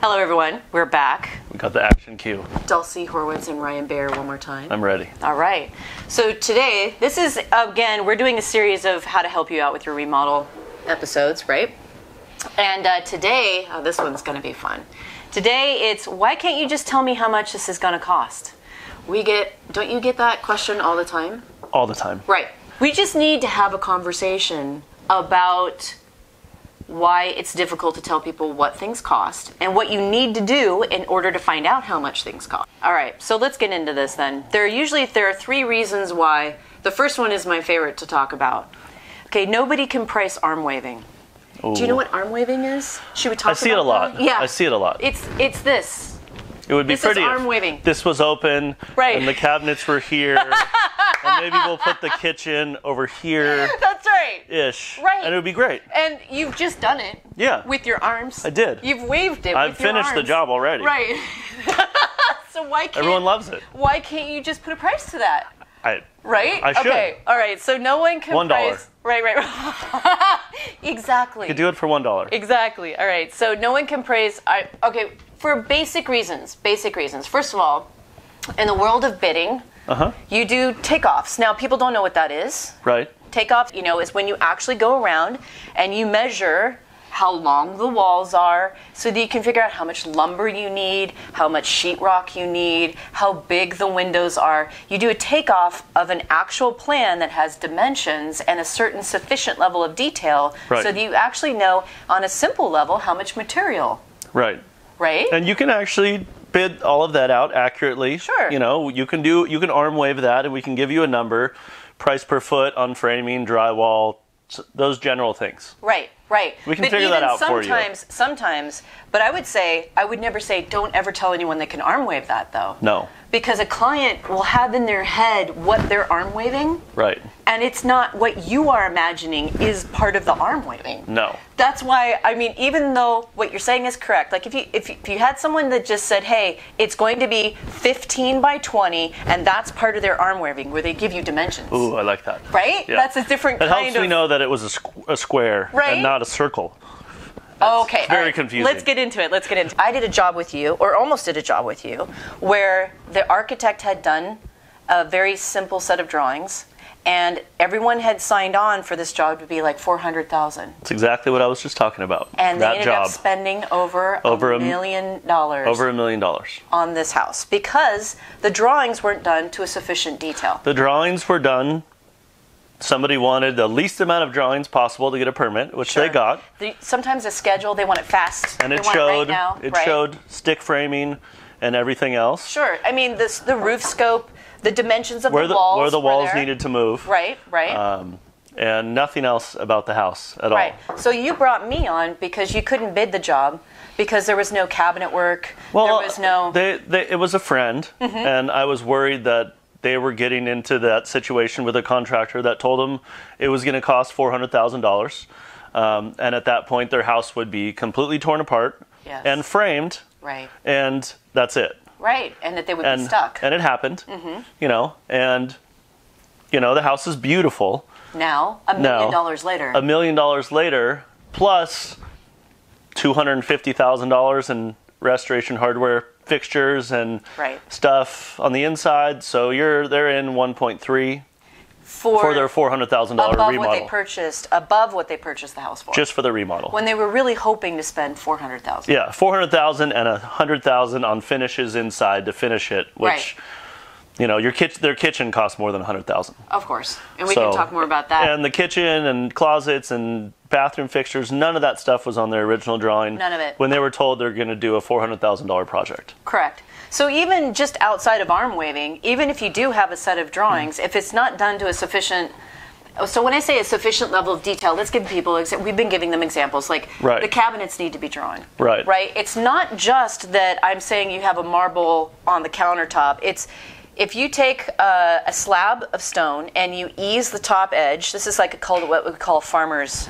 Hello everyone, we're back. We got the action cue. Dulcie Horwitz and Ryan Baer one more time. I'm ready. All right. So today, this is, again, we're doing a series of how to help you out with your remodel episodes, right? And today, this one's going to be fun. Today, it's why can't you just tell me how much this is going to cost? Don't you get that question all the time? All the time. Right. We just need to have a conversation about why it's difficult to tell people what things cost and what you need to do in order to find out how much things cost. All right, so let's get into this then. There are three reasons why. The first one is my favorite to talk about. Okay, nobody can price arm waving. Ooh. Do you know what arm waving is? Should we talk about I see it a lot. That? Yeah. I see it a lot. It's this. It would be This pretty is arm if waving. this was open, Right. and the cabinets were here, and maybe we'll put the kitchen over here. That's right. Ish. Right. And it would be great. And you've just done it. Yeah. With your arms. I did. You've waved it I've with your finished the arms. job already. Right. So Everyone loves it. Why can't you just put a price to that? Right? I should. Okay. All right. So no one can $1. price. Right. Exactly. You could do it for $1. Exactly. All right. So no one can praise. Okay. For basic reasons. First of all, in the world of bidding, you do takeoffs. Now, people don't know what that is. Right. Takeoff, is when you actually go around and you measure how long the walls are so that you can figure out how much lumber you need, how much sheetrock you need, how big the windows are. You do a takeoff of an actual plan that has dimensions and a certain sufficient level of detail so that you actually know on a simple level how much material. Right. Right? And you can actually bid all of that out accurately. Sure. You can arm wave that and we can give you a number, price per foot on framing, drywall, those general things. Right. We can figure that out for you. Sometimes, but I would never say don't ever tell anyone they can arm wave that though. No. Because a client will have in their head what they're arm waving. Right. And it's not what you are imagining is part of the arm waving. No. That's why, even though what you're saying is correct, like if you had someone that just said, hey, it's going to be 15 by 20, and that's part of their arm waving, where they give you dimensions. Ooh, I like that. Right? Yeah. That's a different kind of... It helps me know that it was a square and not a circle. Okay. It's very confusing. Let's get into it. I did a job with you, or almost did a job with you, where the architect had done a very simple set of drawings, and everyone had signed on for this job to be like $400,000. That's exactly what I was just talking about. And that they ended job. up spending over $1 million. Over $1 million. On this house because the drawings weren't done to a sufficient detail. The drawings were done. Somebody wanted the least amount of drawings possible to get a permit, which they got. Sometimes a schedule, they want it fast. And it showed showed stick framing and everything else. Sure. The roof scope, the dimensions of the walls. Where the walls needed to move. Right. And nothing else about the house at all. Right. So you brought me on because you couldn't bid the job because there was no cabinet work. Well, there was no... it was a friend, and I was worried that they were getting into that situation with a contractor that told them it was going to cost $400,000. And at that point, their house would be completely torn apart and framed. Right. And that's it. Right. And that they would be stuck. And it happened. And the house is beautiful. Now, $1 million later. $1 million later, plus $250,000 in restoration hardware fixtures and stuff on the inside. So they're in 1.3 for their $400,000 remodel. Above what they purchased the house for. Just for the remodel. When they were really hoping to spend $400,000. Yeah, $400,000 and $100,000 on finishes inside to finish it, which their kitchen costs more than $100,000. Of course. And we can talk more about that. And the kitchen and closets and bathroom fixtures, none of that stuff was on their original drawing. None of it. When they were told they're going to do a $400,000 project. Correct. So even just outside of arm waving, even if you do have a set of drawings, if it's not done to a sufficient... So when I say a sufficient level of detail, let's give people... We've been giving them examples, like the cabinets need to be drawn. Right? It's not just that I'm saying you have a marble on the countertop. It's... If you take a slab of stone and you ease the top edge, this is like what we call a farmer's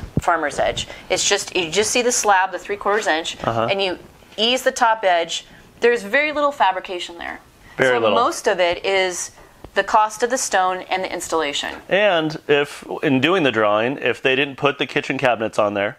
edge. It's just you just see the slab, the 3/4 inch, and you ease the top edge. There's very little fabrication there. Very little. Most of it is the cost of the stone and the installation. And if, in doing the drawing, if they didn't put the kitchen cabinets on there,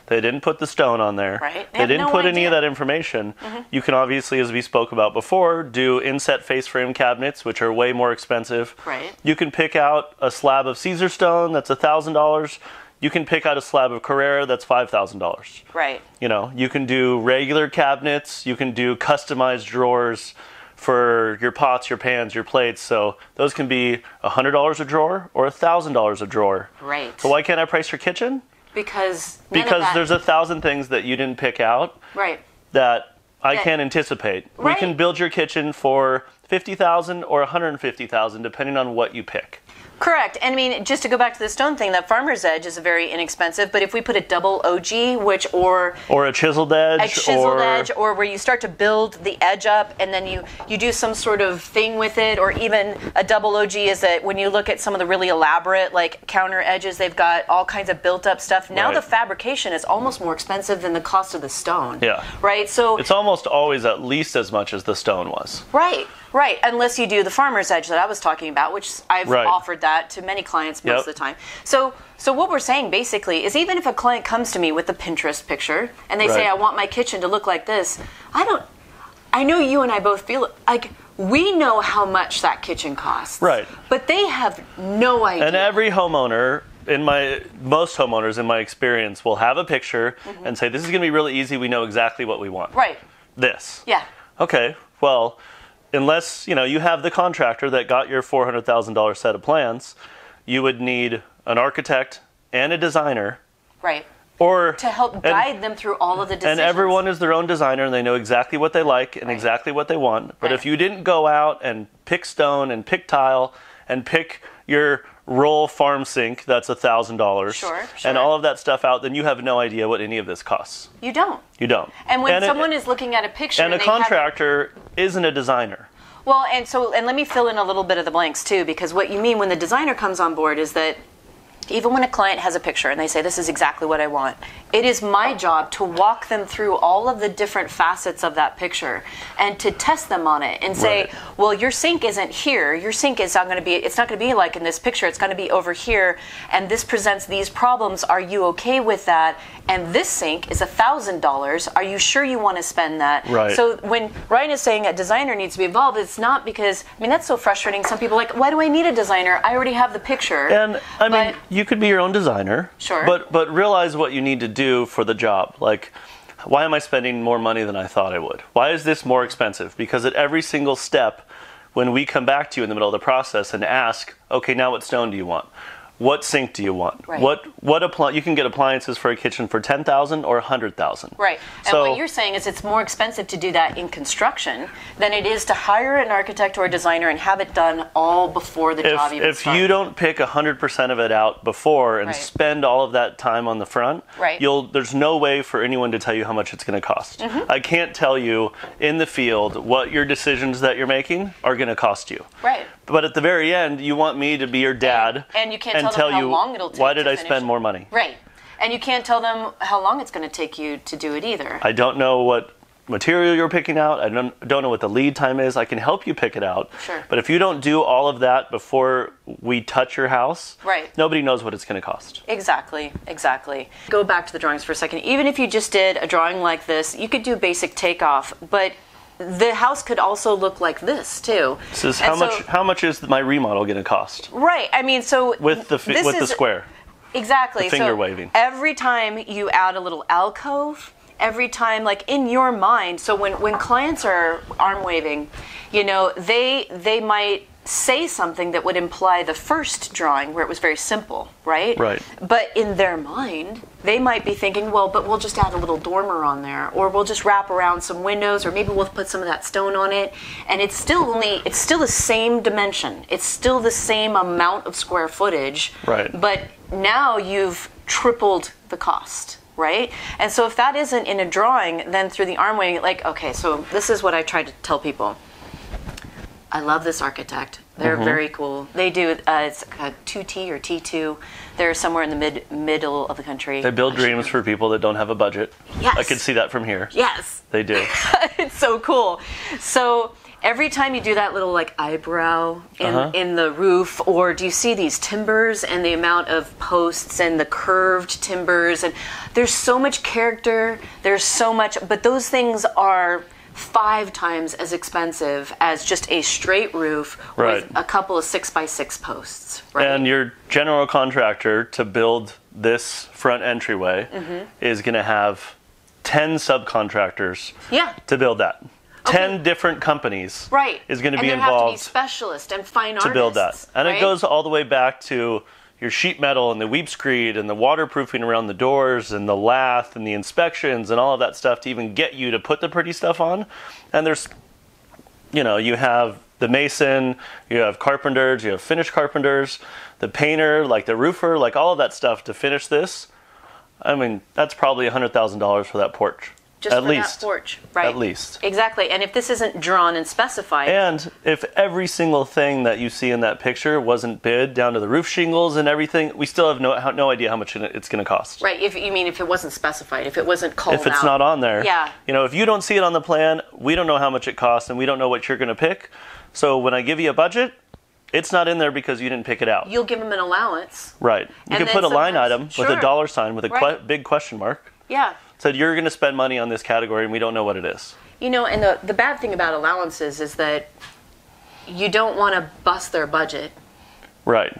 they didn't put the stone on there, Right. they didn't put any idea. of that information, you can obviously, as we spoke about before, do inset face frame cabinets, which are way more expensive. Right. You can pick out a slab of Caesar stone that's $1,000. You can pick out a slab of Carrara that's $5,000. Right. You know, you can do regular cabinets, you can do customized drawers for your pots, your pans, your plates. So those can be $100 a drawer or $1,000 a drawer. Right. So why can't I price your kitchen? Because none of Because that- there's 1,000 things that you didn't pick out right. that I That- can't anticipate. We Right. can build your kitchen for $50,000 or $150,000 depending on what you pick. Correct. And I mean, just to go back to the stone thing, that Farmer's Edge is very inexpensive, but if we put a double OG, or a chiseled edge, a chiseled edge, or where you start to build the edge up and then you do some sort of thing with it, or even a double OG is that when you look at some of the really elaborate like counter edges, they've got all kinds of built up stuff. Now Right. the fabrication is almost more expensive than the cost of the stone. Yeah. Right? So it's almost always at least as much as the stone was. Right, unless you do the Farmer's Edge that I was talking about, which I've Right. offered that to many clients most Yep. of the time. So what we're saying basically is even if a client comes to me with a Pinterest picture and they say, Right. I want my kitchen to look like this, I know you and I both feel like we know how much that kitchen costs. Right. But they have no idea. And every homeowner, most homeowners in my experience, will have a picture and say, this is going to be really easy. We know exactly what we want. Right. This. Yeah. Okay, well, unless you have the contractor that got your $400,000 set of plans, you would need an architect and a designer, Right. or To help guide them through all of the decisions. and everyone is their own designer and they know exactly what they like and Right. exactly what they want. But Right. if you didn't go out and pick stone and pick tile and pick your roll farm sink that's $1,000 Sure. and all of that stuff out, then you have no idea what any of this costs. You don't. You don't. And when someone is looking at a picture and a they have- contractor isn't a designer. Well, and let me fill in a little bit of the blanks too, because what you mean when the designer comes on board is that even when a client has a picture and they say, this is exactly what I want, it is my job to walk them through all of the different facets of that picture and to test them on it and say, Right. well, your sink isn't here. Your sink is not going to be, it's not going to be like in this picture. It's going to be over here. And this presents these problems. Are you okay with that? And this sink is $1,000. Are you sure you want to spend that? Right. So when Ryan is saying a designer needs to be involved, it's not because, I mean, that's so frustrating. Some people are like, why do I need a designer? I already have the picture. And I mean, But- you could be your own designer. Sure. But realize what you need to do for the job. Like, why am I spending more money than I thought I would? Why is this more expensive? Because at every single step, when we come back to you in the middle of the process and ask, okay, now what stone do you want? What sink do you want? Right. You can get appliances for a kitchen for $10,000 or $100,000. Right. And So, what you're saying is it's more expensive to do that in construction than it is to hire an architect or a designer and have it done all before the job even if starts. you don't pick 100% of it out before and Right. spend all of that time on the front, Right. there's no way for anyone to tell you how much it's going to cost. Mm-hmm. I can't tell you in the field what your decisions that you're making are going to cost you. Right. But at the very end, you want me to be your dad And you can't tell them how long it'll take why did to I finish spend it. more money? Right. And you can't tell them how long it's going to take you to do it either. I don't know what material you're picking out. I don't know what the lead time is. I can help you pick it out. Sure. But if you don't do all of that before we touch your house, Right. nobody knows what it's going to cost. Exactly. Go back to the drawings for a second. Even if you just did a drawing like this, you could do basic takeoff, but the house could also look like this too. This is And how much is my remodel going to cost Right. I mean, so with the this square? Exactly. The finger so waving. Every time you add a little alcove, every time, like in your mind, so when clients are arm waving, they might say something that would imply the first drawing where it was very simple, right? Right. But in their mind, they might be thinking, well, but we'll just add a little dormer on there, or we'll just wrap around some windows, or maybe we'll put some of that stone on it. And it's still the same dimension. It's still the same amount of square footage. Right. But now you've tripled the cost. Right? And so if that isn't in a drawing, then through the arm waving, like, okay, so this is what I try to tell people. I love this architect. They're very cool. They do, it's a 2T or T2. They're somewhere in the middle of the country. They build dreams for people that don't have a budget. Yes. I can see that from here. Yes. They do. It's so cool. So every time you do that little like eyebrow in the roof, or do you see these timbers and the amount of posts and the curved timbers, and there's so much character, there's so much, but those things are 5 times as expensive as just a straight roof with a couple of 6x6 posts. Right? And your general contractor to build this front entryway is going to have 10 subcontractors to build that. 10 different companies is going to be involved. And there have to be specialists and fine artists. To build that. And it goes all the way back to your sheet metal and the weepscreed and the waterproofing around the doors and the lath and the inspections and all of that stuff to even get you to put the pretty stuff on. And there's, you know, you have the mason, you have carpenters, you have finish carpenters, the painter, like the roofer, like all of that stuff to finish this. I mean, that's probably $100,000 for that porch. Just for that porch, right? At least. Exactly. And if this isn't drawn and specified. And if every single thing that you see in that picture wasn't bid down to the roof shingles and everything, we still have no idea how much it's going to cost. Right. If you mean if it wasn't specified, if it wasn't called out. If it's not on there. Yeah. You know, if you don't see it on the plan, we don't know how much it costs and we don't know what you're going to pick. So when I give you a budget, it's not in there because you didn't pick it out. You'll give them an allowance. Right. You can put a line item with a dollar sign with a big question mark. Yeah. Said you're going to spend money on this category and we don't know what it is. You know, and the bad thing about allowances is that you don't want to bust their budget. Right.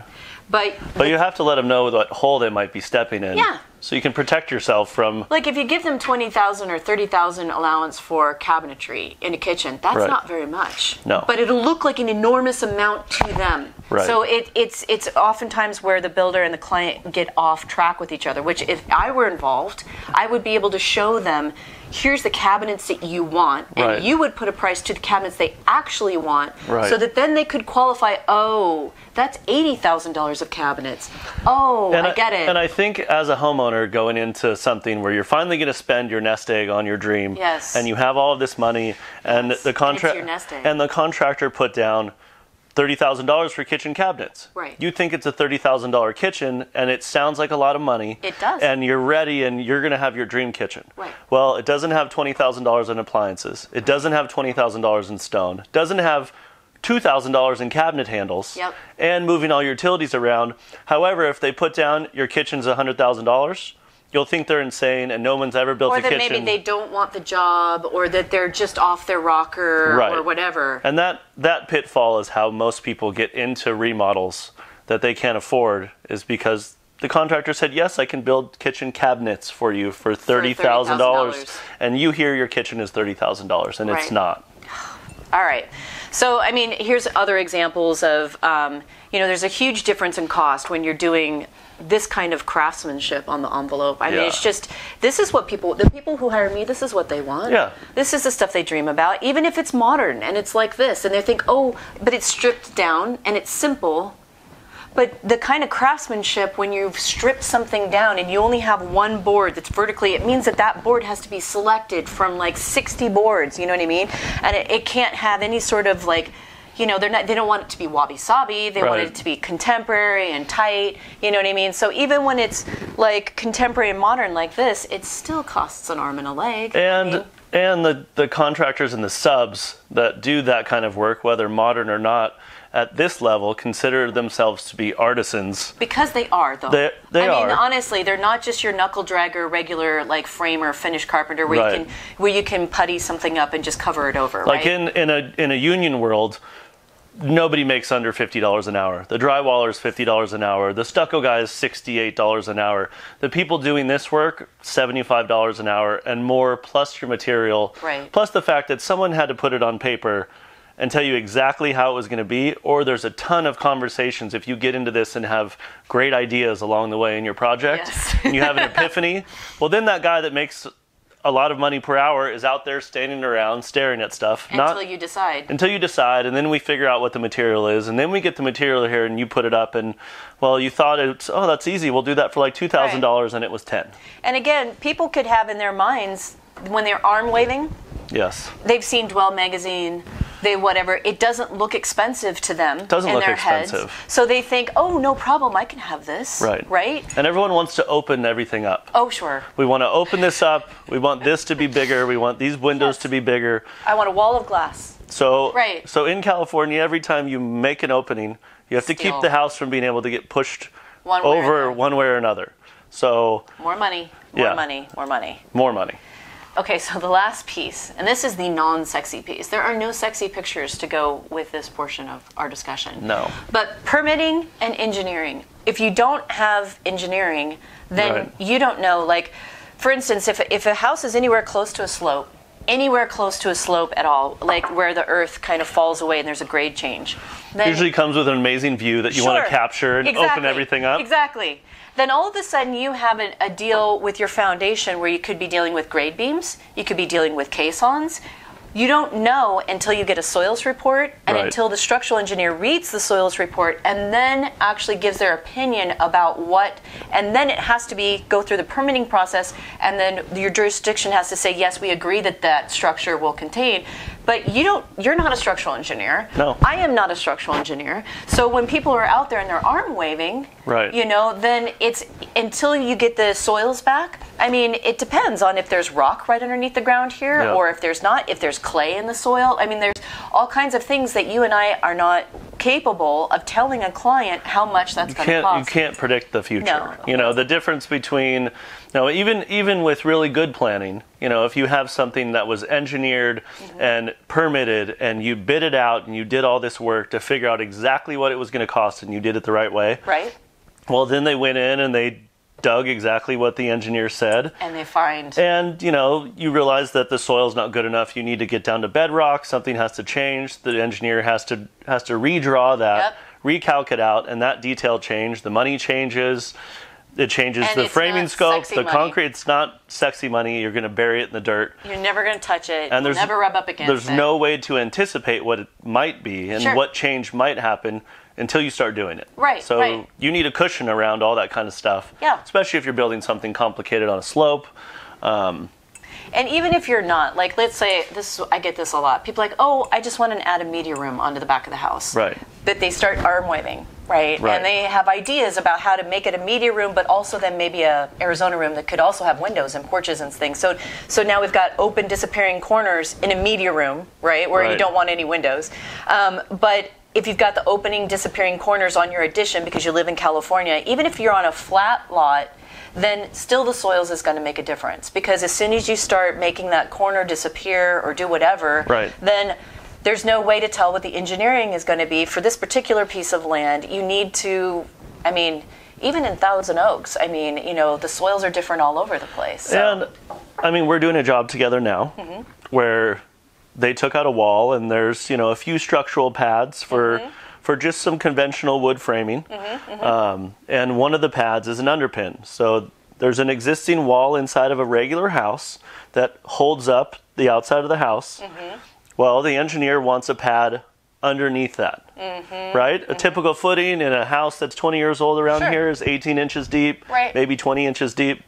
But you have to let them know what hole they might be stepping in. Yeah. So you can protect yourself from... Like if you give them $20,000 or $30,000 allowance for cabinetry in a kitchen, that's not very much. No. But it'll look like an enormous amount to them. Right. So it's oftentimes where the builder and the client get off track with each other, which if I were involved, I would be able to show them, here's the cabinets that you want, and you would put a price to the cabinets they actually want, so that then they could qualify, oh, that's $80,000 of cabinets. Oh, I get it. And I think as a homeowner going into something where you're finally going to spend your nest egg on your dream, and you have all of this money, and the contractor put down $30,000 for kitchen cabinets. Right. You think it's a $30,000 kitchen, and it sounds like a lot of money. It does. And you're ready, and you're going to have your dream kitchen. Right. Well, it doesn't have $20,000 in appliances. It doesn't have $20,000 in stone. It doesn't have $2,000 in cabinet handles. Yep. And moving all your utilities around. However, if they put down your kitchen's $100,000, you'll think they're insane, and no one's ever built a kitchen. Or that maybe they don't want the job, or that they're just off their rocker, or whatever. And that pitfall is how most people get into remodels that they can't afford, is because the contractor said, yes, I can build kitchen cabinets for you for $30,000. And you hear your kitchen is $30,000, and it's not. All right. So, I mean, here's other examples of, there's a huge difference in cost when you're doing this kind of craftsmanship on the envelope. I mean, it's just, this is what the people who hire me, this is what they want. Yeah. This is the stuff they dream about, even if it's modern and it's like this. And they think, oh, but it's stripped down and it's simple. But the kind of craftsmanship, when you've stripped something down and you only have one board that's vertically, it means that board has to be selected from like 60 boards, you know what I mean? And it can't have any sort of like, they don't want it to be wabi-sabi. They want it to be contemporary and tight, you know what I mean? So even when it's like contemporary and modern like this, it still costs an arm and a leg. And the contractors and the subs that do that kind of work, whether modern or not, at this level, consider themselves to be artisans. Because they are, though. They are. I mean, honestly, they're not just your knuckle dragger, regular like framer, finish carpenter, where you can putty something up and just cover it over. Like in a union world, nobody makes under $50 an hour. The drywaller is $50 an hour. The stucco guy is $68 an hour. The people doing this work, $75 an hour and more, plus your material, plus the fact that someone had to put it on paper and tell you exactly how it was going to be, or there's a ton of conversations if you get into this and have great ideas along the way in your project, and you have an epiphany, well then that guy that makes a lot of money per hour is out there standing around staring at stuff. Until you decide. Until you decide, and then we figure out what the material is, and then we get the material here and you put it up, and well, you thought that's easy, we'll do that for like $2,000, and it was $10,000. And again, people could have in their minds, when they're arm waving, yes, they've seen Dwell magazine, whatever, it doesn't look expensive to them. Doesn't in look their expensive. heads. So they think, oh, no problem, I can have this. Right. Right? And everyone wants to open everything up. Oh, sure. We want to open this up. We want this to be bigger. We want these windows to be bigger. I want a wall of glass. So, Right. so in California, every time you make an opening, you have to keep the house from being able to get pushed over one way or another. So more money, more money, more money. More money. Okay, so the last piece, and this is the non-sexy piece. There are no sexy pictures to go with this portion of our discussion. No. But permitting and engineering. If you don't have engineering, then you don't know. Like, for instance, if a house is anywhere close to a slope at all, like where the earth kind of falls away and there's a grade change. Then, usually comes with an amazing view that you want to capture and open everything up. Exactly. Then all of a sudden you have a deal with your foundation where you could be dealing with grade beams, you could be dealing with caissons. You don't know until you get a soils report and until the structural engineer reads the soils report and then actually gives their opinion about what, and then it has to go through the permitting process, and then your jurisdiction has to say, yes, we agree that structure will contain. But you're not a structural engineer. No. I am not a structural engineer. So when people are out there and they're arm waving, then it's until you get the soils back. I mean, it depends on if there's rock right underneath the ground here or if there's not, if there's clay in the soil. I mean, there's all kinds of things that you and I are not capable of telling a client how much that's going to cost. You can't predict the future. No. You know, the difference between, even with really good planning, if you have something that was engineered and permitted and you bid it out and you did all this work to figure out exactly what it was going to cost and you did it the right way. Right. Well, then they went in and they dug exactly what the engineer said. And they find. And, you realize that the soil's not good enough. You need to get down to bedrock. Something has to change. The engineer has to redraw that, recalc it out, and that detail change. The money changes. It changes the framing scope, the concrete. It's not sexy money. You're going to bury it in the dirt. You're never going to touch it. And you'll never rub up against it. There's no way to anticipate what it might be and what change might happen until you start doing it. Right. So you need a cushion around all that kind of stuff. Yeah. Especially if you're building something complicated on a slope. And even if you're not, like, let's say, I get this a lot. People are like, oh, I just want to add a media room onto the back of the house. Right. But they start arm waving, right? And they have ideas about how to make it a media room, but also then maybe a Arizona room that could also have windows and porches and things. So now we've got open, disappearing corners in a media room, right, where you don't want any windows. But if you've got the opening, disappearing corners on your addition because you live in California, even if you're on a flat lot, then still the soils is going to make a difference. Because as soon as you start making that corner disappear or do whatever, then there's no way to tell what the engineering is going to be for this particular piece of land. You need to, even in Thousand Oaks, the soils are different all over the place. So. And, we're doing a job together now where they took out a wall and there's, a few structural pads for just some conventional wood framing. And one of the pads is an underpin. So there's an existing wall inside of a regular house that holds up the outside of the house. Well, the engineer wants a pad underneath that, right? A typical footing in a house that's 20 years old around here is 18 inches deep, maybe 20 inches deep.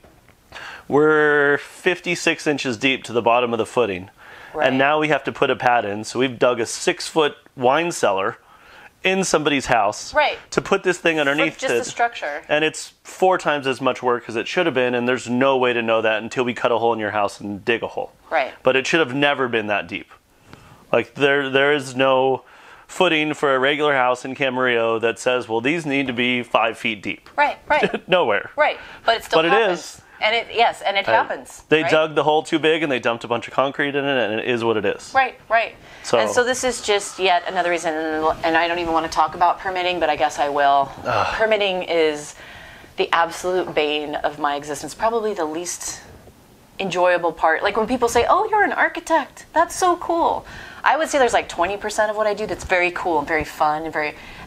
We're 56 inches deep to the bottom of the footing. And now we have to put a pad in. So we've dug a 6-foot wine cellar in somebody's house to put this thing underneath just the structure. And it's 4 times as much work as it should have been, and there's no way to know that until we cut a hole in your house and dig a hole. But it should have never been that deep. Like there is no footing for a regular house in Camarillo that says, well, these need to be 5 feet deep. Nowhere. But it still happens. It is. And it happens. They dug the hole too big and they dumped a bunch of concrete in it, and it is what it is. And so this is just yet another reason, and I don't even want to talk about permitting, but I guess I will. Permitting is the absolute bane of my existence, probably the least enjoyable part. Like when people say, oh, you're an architect, that's so cool. I would say there's like 20% of what I do that's very cool and very fun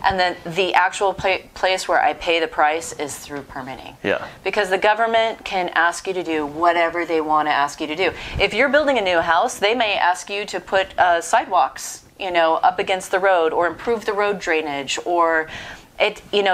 and then the actual place where I pay the price is through permitting. Because the government can ask you to do whatever they want to ask you to do. If you're building a new house, they may ask you to put sidewalks, up against the road, or improve the road drainage, or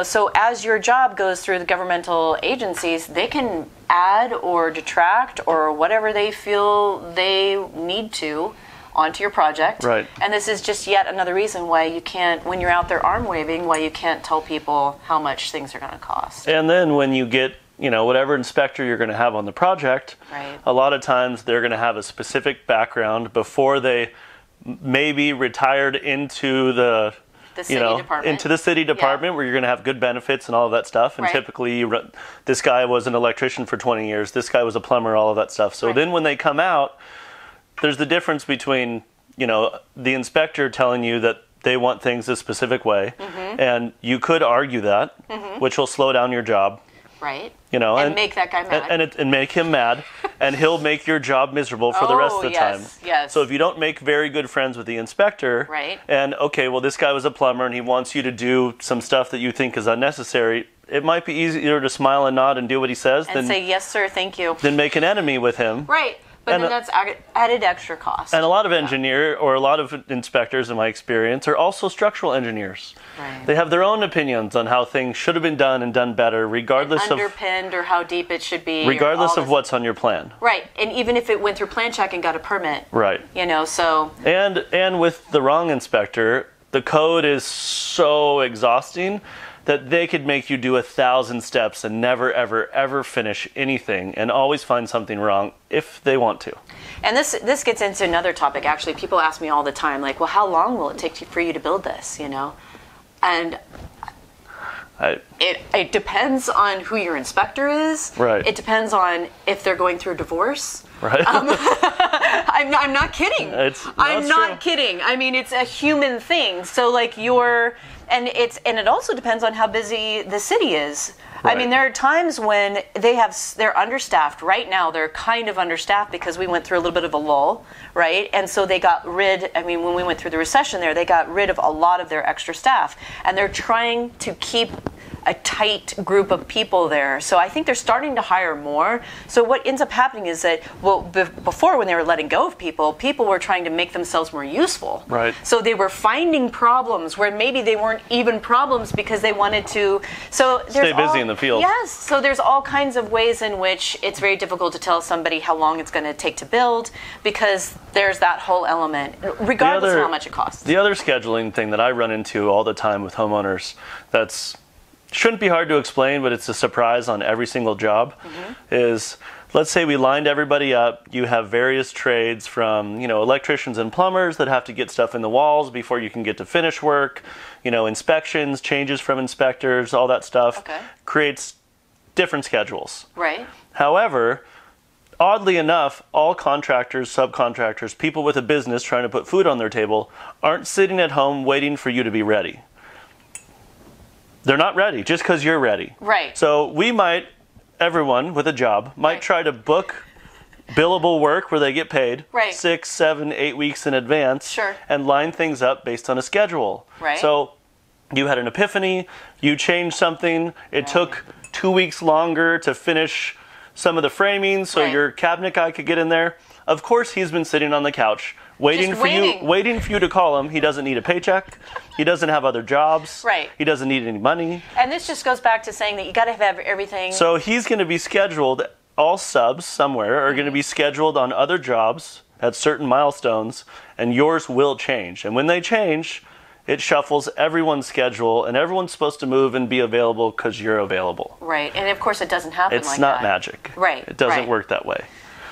so as your job goes through the governmental agencies, they can add or detract or whatever they feel they need to onto your project. Right. And this is just yet another reason why you can't, when you're out there arm waving, why you can't tell people how much things are going to cost. And then when you get, whatever inspector you're going to have on the project, right. a lot of times they're going to have a specific background before they maybe retired into the city department. Into the city department where you're going to have good benefits and all of that stuff. And right. typically, this guy was an electrician for 20 years. This guy was a plumber, all of that stuff. So right. then when they come out, there's the difference between, the inspector telling you that they want things a specific way. Mm-hmm. And you could argue that, mm-hmm. which will slow down your job. Right. And make that guy mad. And make him mad. And he'll make your job miserable for the rest of the time. Yes. So if you don't make very good friends with the inspector, right. and okay, well, this guy was a plumber and he wants you to do some stuff that you think is unnecessary, it might be easier to smile and nod and do what he says and say, yes, sir, thank you. Than make an enemy with him. Right. But then that's added extra cost. And a lot of a lot of inspectors, in my experience, are also structural engineers. Right. They have their own opinions on how things should have been done and done better, regardless and underpinned or how deep it should be. Regardless of what's on your plan. Right. And even if it went through plan check and got a permit. Right. So. And with the wrong inspector, the code is so exhausting that they could make you do 1,000 steps and never, ever, ever finish anything and always find something wrong if they want to. And this gets into another topic, actually. People ask me all the time, like, well, how long will it take for you to build this, And it depends on who your inspector is. Right. It depends on if they're going through a divorce. Right. I'm not kidding. I'm not kidding. I mean, it's a human thing. So and it also depends on how busy the city is. Right. I mean, there are times when they're understaffed. Right now, they're kind of understaffed because we went through a little bit of a lull, right? And so they got rid. I mean, when we went through the recession, they got rid of a lot of their extra staff, and they're trying to keep a tight group of people there. So I think they're starting to hire more. So what ends up happening is that, before when they were letting go of people were trying to make themselves more useful. Right. So they were finding problems where maybe they weren't even problems because they wanted to. So stay busy in the field. Yes. So there's all kinds of ways in which it's very difficult to tell somebody how long it's going to take to build because there's that whole element, regardless of how much it costs. The other scheduling thing that I run into all the time with homeowners shouldn't be hard to explain, but it's a surprise on every single job, is let's say we lined everybody up. You have various trades from, electricians and plumbers that have to get stuff in the walls before you can get to finish work, inspections, changes from inspectors, all that stuff creates different schedules. Right. However, oddly enough, all contractors, subcontractors, people with a business trying to put food on their table aren't sitting at home waiting for you to be ready. They're not ready just because you're ready. Right. So everyone with a job might try to book billable work where they get paid 6, 7, 8 weeks in advance and line things up based on a schedule. Right. So you had an epiphany, you changed something, it took 2 weeks longer to finish some of the framing so your cabinet guy could get in there. Of course he's been sitting on the couch waiting for you to call him. He doesn't need a paycheck. He doesn't have other jobs. Right. He doesn't need any money. And this just goes back to saying that you got to have everything. So he's going to be scheduled, all subs somewhere are going to be scheduled on other jobs at certain milestones, and yours will change. And when they change, it shuffles everyone's schedule, and everyone's supposed to move and be available because you're available. Right. And of course it doesn't happen like that. It's not magic. Right. It doesn't work that way.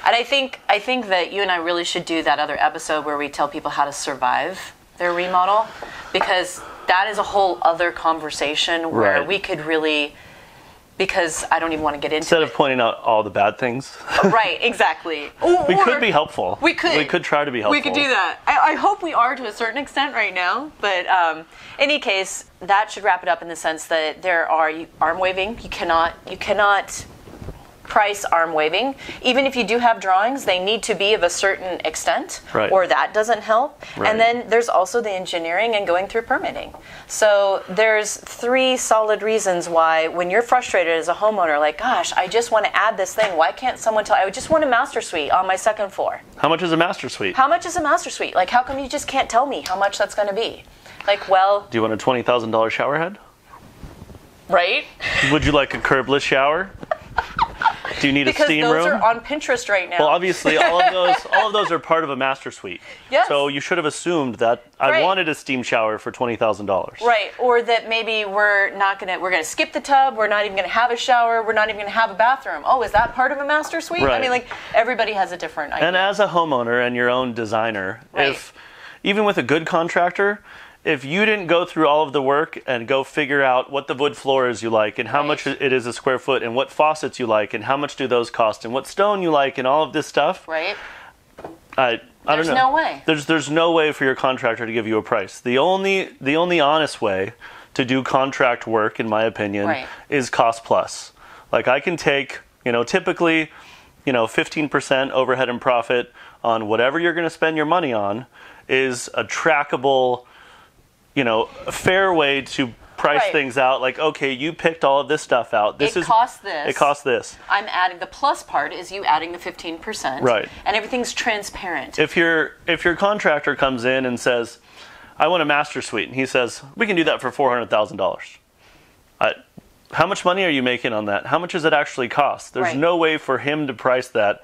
And I think that you and I really should do that other episode where we tell people how to survive their remodel, because that is a whole other conversation where we could really, because I don't even want to get into Instead of pointing out all the bad things. Right, exactly. We could be helpful. We could. We could try to be helpful. We could do that. I hope we are to a certain extent right now. But in any case, that should wrap it up in the sense that there are arm waving. You cannot price arm waving. Even if you do have drawings, they need to be of a certain extent, or that doesn't help. Right. And then there's also the engineering and going through permitting. So there's 3 solid reasons why when you're frustrated as a homeowner, like, gosh, I just want to add this thing. Why can't someone tell? I just want a master suite on my 2nd floor. How much is a master suite? How much is a master suite? Like, how come you just can't tell me how much that's going to be? Like, well... Do you want a $20,000 shower head? Right? Would you like a curbless shower? Do you need a steam Because those room? are on Pinterest right now. Well, obviously, all of those are part of a master suite. Yes. So you should have assumed that I wanted a steam shower for $20,000. Right, or that maybe we're gonna skip the tub. We're not even gonna have a shower. We're not even gonna have a bathroom. Oh, is that part of a master suite? Right. I mean, like everybody has a different idea. And as a homeowner and your own designer, if even with a good contractor, if you didn't go through all of the work and go figure out what the wood floors you like and how much it is a square foot and what faucets you like and how much do those cost and what stone you like and all of this stuff, right? I don't know. There's no way. There's no way for your contractor to give you a price. The only honest way to do contract work, in my opinion, is cost plus. Like I can take, typically, 15% overhead and profit on whatever you're going to spend your money on is a trackable, a fair way to price things out. Like, okay, you picked all of this stuff out. It costs this. I'm adding the plus part is you adding the 15%. Right. And everything's transparent. If your contractor comes in and says, I want a master suite, and he says, we can do that for $400,000. How much money are you making on that? How much does it actually cost? There's no way for him to price that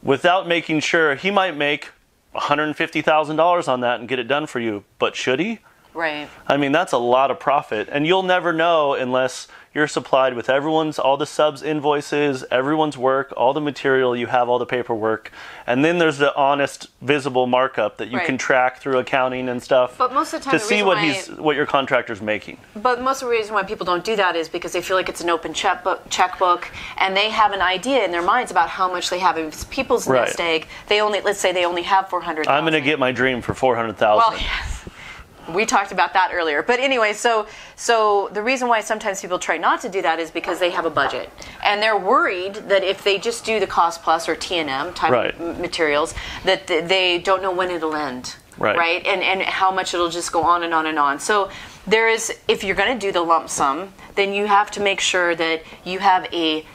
without making sure. He might make $150,000 on that and get it done for you, but should he? Right. I mean, that's a lot of profit, and you'll never know unless you're supplied with all the subs invoices, everyone's work, all the material, you have all the paperwork, and then there's the honest, visible markup that you can track through accounting and stuff. But most of the time, to see what your contractor's making. But most of the reason why people don't do that is because they feel like it's an open checkbook, and they have an idea in their minds about how much they have. If it's people's nest egg, let's say they only have $400,000. I'm going to get my dream for $400,000. Well, yes. We talked about that earlier. But anyway, so the reason why sometimes people try not to do that is because they have a budget. And they're worried that if they just do the cost plus or T&M type of materials, that they don't know when it'll end. Right? And how much it'll just go on and on and on. So if you're going to do the lump sum, then you have to make sure that you have a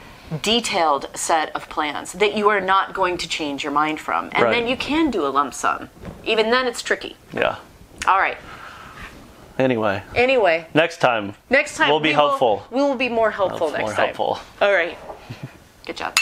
detailed set of plans that you are not going to change your mind from. And then you can do a lump sum. Even then it's tricky. Yeah. All right. Anyway. Next time we'll be helpful. We will be more helpful next time. Helpful. All right. Good job.